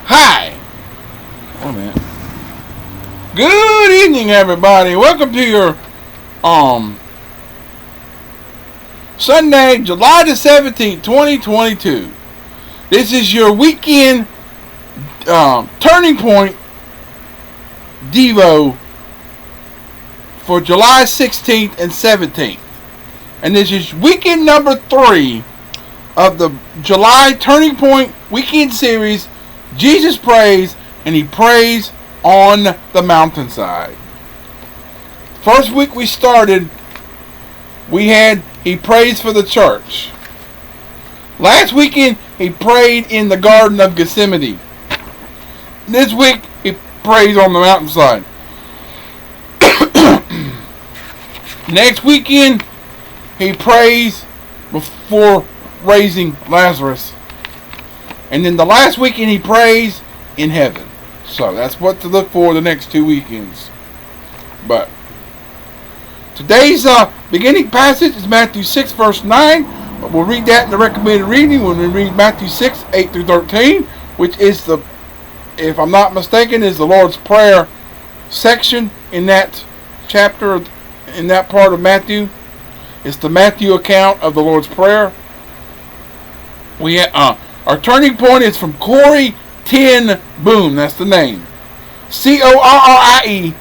Hi. Oh man. Good evening, everybody. Welcome to your Sunday, July the 17th, 2022. This is your weekend Turning Point Devo for July 16th and 17th. And this is weekend number 3 of the July Turning Point weekend series, Jesus Prays, and He Prays on the Mountainside. First week we started, we had He Prays for the church. Last weekend, He prayed in the Garden of Gethsemane. This week, He prays on the mountainside. Next weekend, He prays before raising Lazarus. And then the last weekend, He prays in heaven. So that's what to look for the next 2 weekends. But today's beginning passage is Matthew 6, verse 9. But we'll read that in the recommended reading when we read Matthew 6, 8 through 13, which is the, if I'm not mistaken, is the Lord's Prayer section in that chapter, in that part of Matthew. It's the Matthew account of the Lord's Prayer. Our turning point is from Corrie Ten Boom. That's the name. Corrie.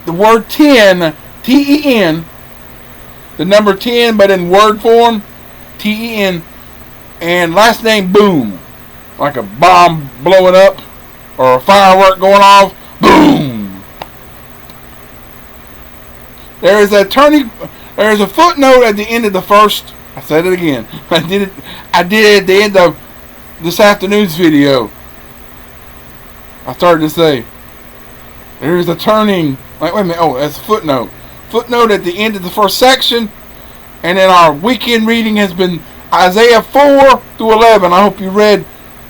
The word 10, Ten. The number 10, but in word form, Ten. And last name Boom. Like a bomb blowing up or a firework going off. Boom. There is a footnote at the end of the first. I said it again. I did it at the end of this afternoon's video. I started to say, there is a turning. Wait a minute. Oh, that's a footnote. Footnote at the end of the first section. And then our weekend reading has been Isaiah 4 through 11. I hope you read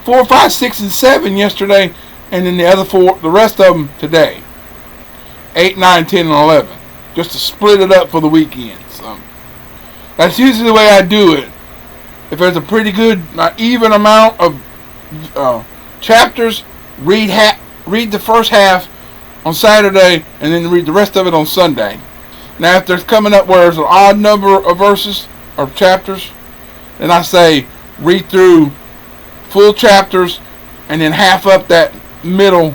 4, 5, 6, and 7 yesterday. And then the rest of them today. 8, 9, 10, and 11. Just to split it up for the weekend. So that's usually the way I do it. If there's a pretty good, even amount of chapters, read the first half on Saturday, and then read the rest of it on Sunday. Now, if there's coming up where there's an odd number of verses or chapters, then I say read through full chapters and then half up that middle.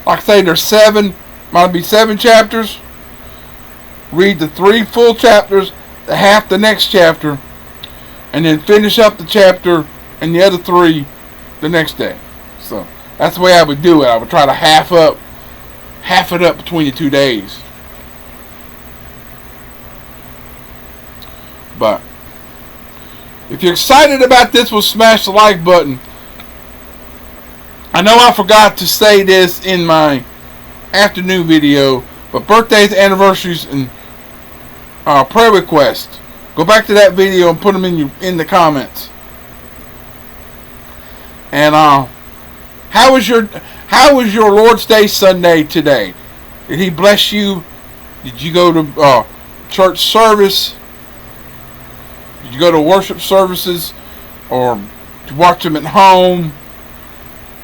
Like I say, there's might be 7 chapters. Read the 3 full chapters, the half the next chapter, and then finish up the chapter and the other 3 the next day. So that's the way I would do it. I would try to half it up between the 2 days. But if you're excited about this, we'll smash the like button. I know I forgot to say this in my afternoon video, but birthdays, anniversaries, and prayer requests, go back to that video and put them in the comments. And how was your Lord's Day Sunday today? Did He bless you? Did you go to church service? Did you go to worship services, or to watch them at home,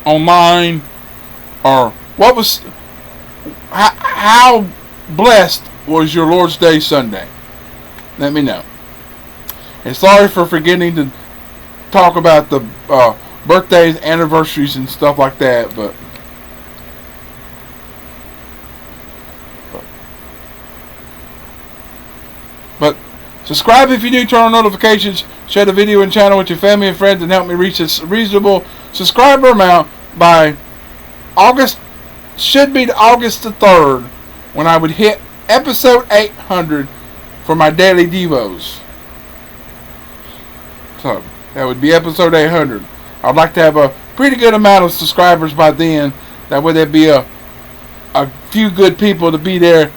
online, or what was? How blessed was your Lord's Day Sunday? Let me know. And sorry for forgetting to talk about the birthdays, anniversaries, and stuff like that, but subscribe if you're new, turn on notifications, share the video and channel with your family and friends, and help me reach this reasonable subscriber amount by August, should be August the 3rd, when I would hit episode 800 for my daily devos. So that would be episode 800. I'd like to have a pretty good amount of subscribers by then. That way there'd be a few good people to be there.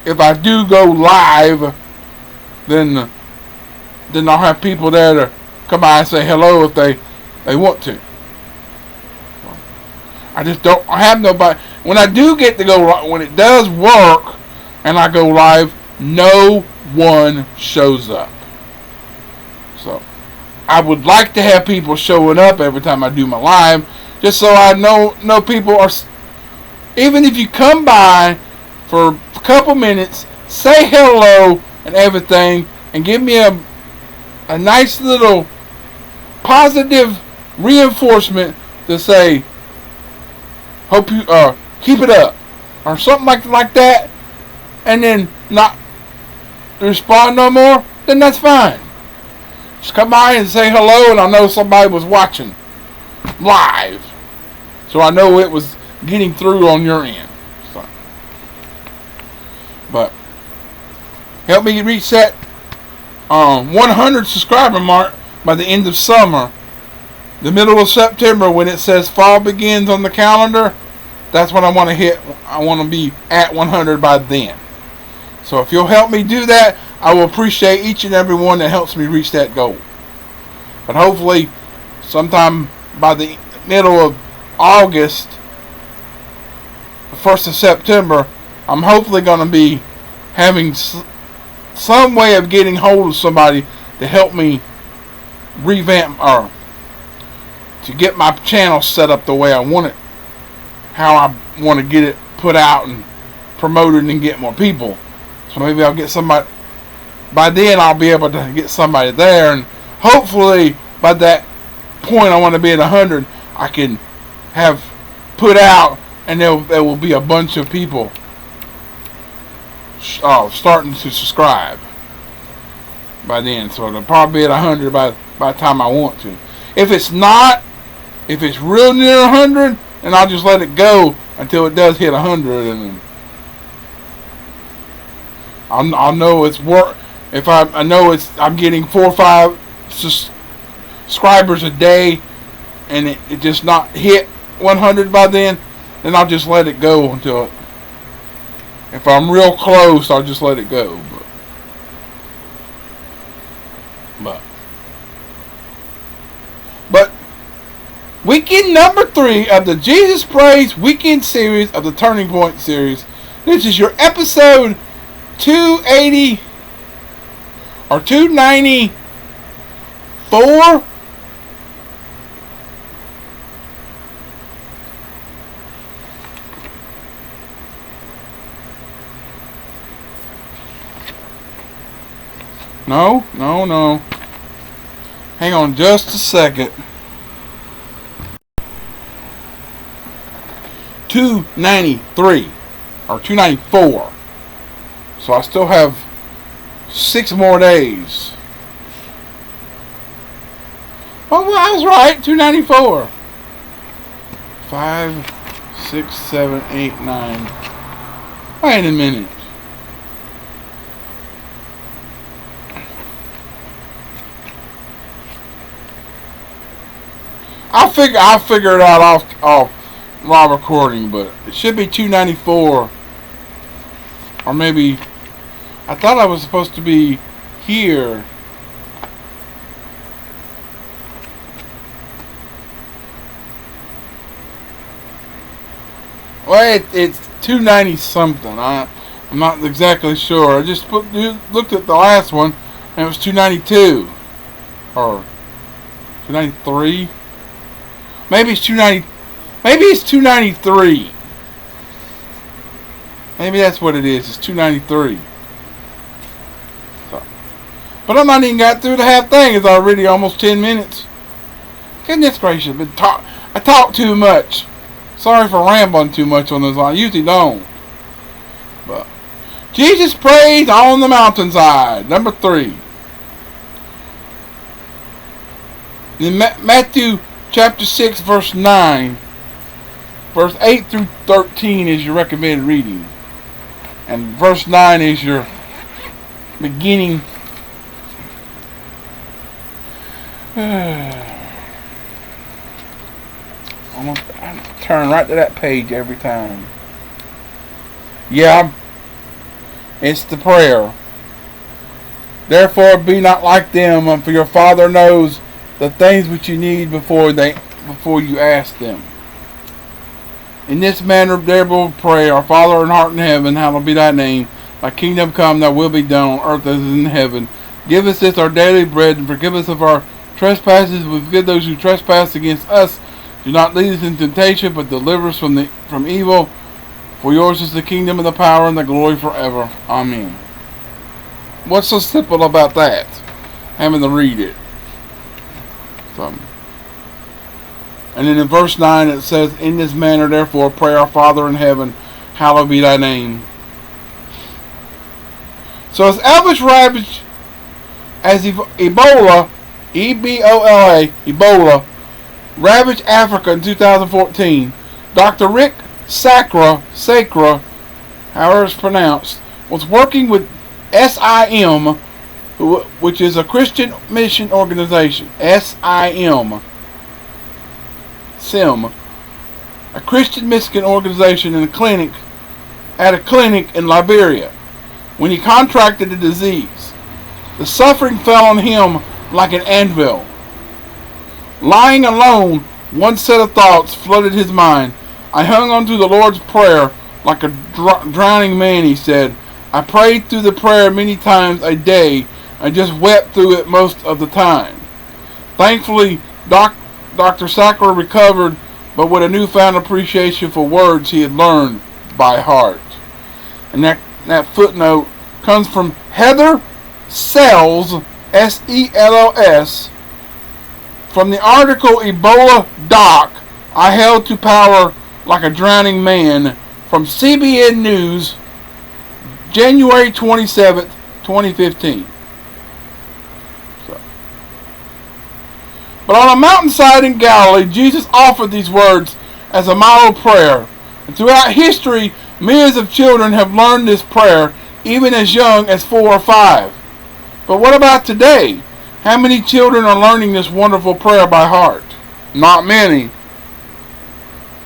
If I do go live, then I'll have people there to come by and say hello if they want to. I just don't have nobody. When I do get to go, when it does work and I go live, no one shows up. So I would like to have people showing up every time I do my live, just so I know people are. Even if you come by for a couple minutes, say hello and everything, and give me a nice little positive reinforcement to say, hope you keep it up, or something like that, and then not respond no more, then that's fine. Just come by and say hello, and I know somebody was watching live, so I know it was getting through on your end. So, but help me reach that 100 subscriber mark by the end of summer. The middle of September, when it says fall begins on the calendar, that's when I want to hit. I want to be at 100 by then. So if you'll help me do that, I will appreciate each and every one that helps me reach that goal. But hopefully, sometime by the middle of August, the 1st of September, I'm hopefully going to be having some way of getting hold of somebody to help me revamp or to get my channel set up the way I want it, how I want to get it put out and promoted and get more people. So maybe I'll get somebody. By then I'll be able to get somebody there, and hopefully by that point I want to be at 100. I can have put out, and there will be a bunch of people starting to subscribe by then. So it'll probably be at 100 by the time I want to. If it's not, if it's real near 100, then I'll just let it go until it does hit 100, and I'll know it's work. If I know I'm getting 4 or 5 subscribers a day, and it just not hit 100 by then I'll just let it go until it. If I'm real close, I'll just let it go. But weekend number 3 of the Jesus Praise Weekend Series of the Turning Point series. This is your episode 280 or 294. No. Hang on just a second. 293 or 294. So I still have 6 more days. Oh, well, I was right. 294. 5, 6, 7, 8, 9. Wait a minute. I'll figure it out off while recording, but it should be 294. Or maybe I thought I was supposed to be here. Well, it's 290 something. I'm not exactly sure. I just looked at the last one, and it was 292 or 293. Maybe it's 290. Maybe it's 293. Maybe that's what it is. It's 293. So, but I'm not even got through the half thing. It's already almost 10 minutes. Goodness gracious! I talk too much. Sorry for rambling too much on this line. I usually don't. But Jesus Praise on the Mountainside, number 3. In Matthew chapter 6, verse 9. Verse 8 through 13 is your recommended reading. And verse 9 is your beginning. I turn right to that page every time. Yeah, it's the prayer. Therefore be not like them, for your Father knows the things which you need before you ask them. In this manner therefore pray, Our Father in art in heaven, hallowed be thy name. Thy kingdom come, thy will be done on earth as in heaven. Give us this our daily bread, and forgive us of our trespasses. We forgive those who trespass against us. Do not lead us into temptation, but deliver us from evil. For yours is the kingdom and the power and the glory forever. Amen. What's so simple about that? Having to read it. So, and then in verse 9 it says, in this manner therefore pray, our Father in heaven, hallowed be thy name. So as Ebola, E-B-O-L-A, Ebola, ravaged Africa in 2014, Dr. Rick Sacra, however it's pronounced, was working with SIM, which is a Christian mission organization. SIM, a Christian mission organization at a clinic in Liberia, when he contracted the disease. The suffering fell on him like an anvil. Lying alone, one set of thoughts flooded his mind. I hung on to the Lord's Prayer like a drowning man, he said. I prayed through the prayer many times a day. I just wept through it most of the time. Thankfully, Dr. Sacra recovered, but with a newfound appreciation for words he had learned by heart. And that footnote comes from Heather Sells, S-E-L-O-S, from the article Ebola Doc, I held to power like a drowning man, from CBN News, January 27th, 2015. But on a mountainside in Galilee, Jesus offered these words as a model prayer. And throughout history, millions of children have learned this prayer, even as young as 4 or 5. But what about today? How many children are learning this wonderful prayer by heart? Not many.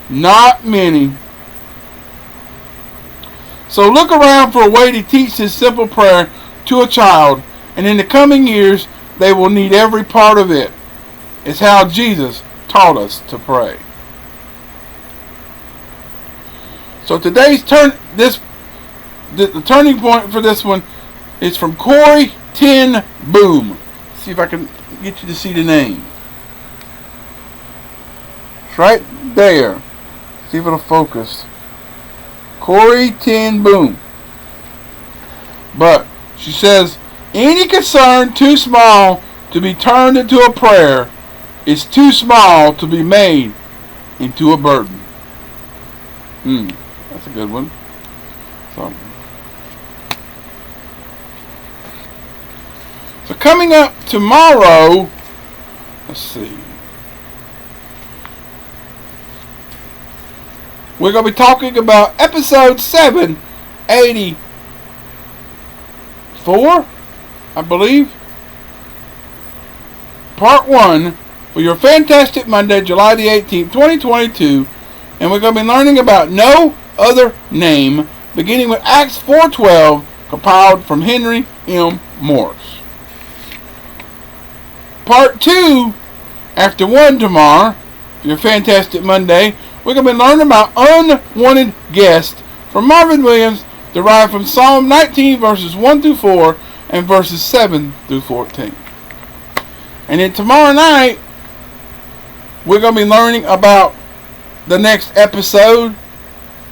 Not many. So look around for a way to teach this simple prayer to a child, and in the coming years, they will need every part of it. It's how Jesus taught us to pray. So today's the turning point for this one is from Corey Ten Boom. See if I can get you to see the name. It's right there. See if it'll focus. Corey Ten Boom. But she says, any concern too small to be turned into a prayer is too small to be made into a burden. That's a good one. So coming up tomorrow, let's see. We're going to be talking about episode 784, I believe. Part 1 for your Fantastic Monday, July the 18th, 2022. And we're going to be learning about no other name, beginning with Acts 4:12, compiled from Henry M. Morris. Part 2, after 1 tomorrow, for your Fantastic Monday, we're going to be learning about unwanted guests from Marvin Williams, derived from Psalm 19, verses 1 through 4, and verses 7 through 14. And then tomorrow night, we're going to be learning about the next episode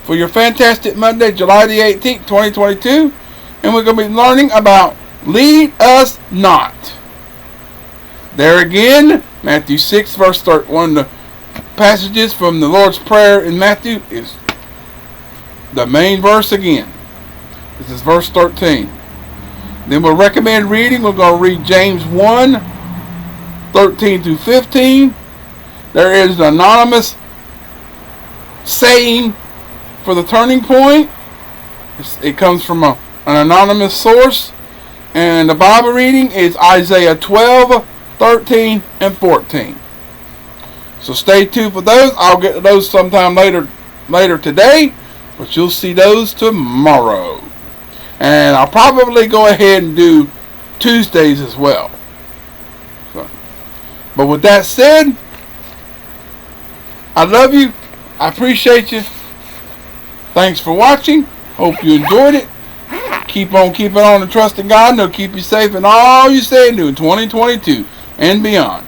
for your Fantastic Monday, July the 18th, 2022. And we're going to be learning about Lead Us Not. There again, Matthew 6, verse 13. One of the passages from the Lord's Prayer in Matthew is the main verse again. This is verse 13. Then we'll recommend reading. We're going to read James 1, 13 through 15. There is an anonymous saying for the turning point. It comes from an anonymous source. And the Bible reading is Isaiah 12, 13, and 14. So stay tuned for those. I'll get to those sometime later today. But you'll see those tomorrow. And I'll probably go ahead and do Tuesdays as well. But with that said, I love you. I appreciate you. Thanks for watching. Hope you enjoyed it. Keep on keeping on and trusting God, and He'll keep you safe in all you say and do in 2022 and beyond.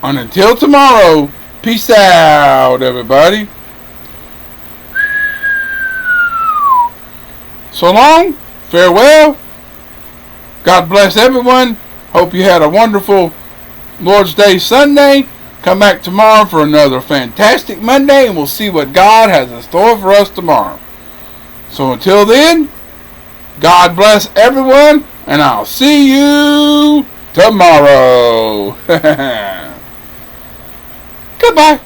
And until tomorrow, peace out, everybody. So long, farewell. God bless everyone. Hope you had a wonderful Lord's Day Sunday. Come back tomorrow for another fantastic Monday, and we'll see what God has in store for us tomorrow. So until then, God bless everyone, and I'll see you tomorrow. Goodbye.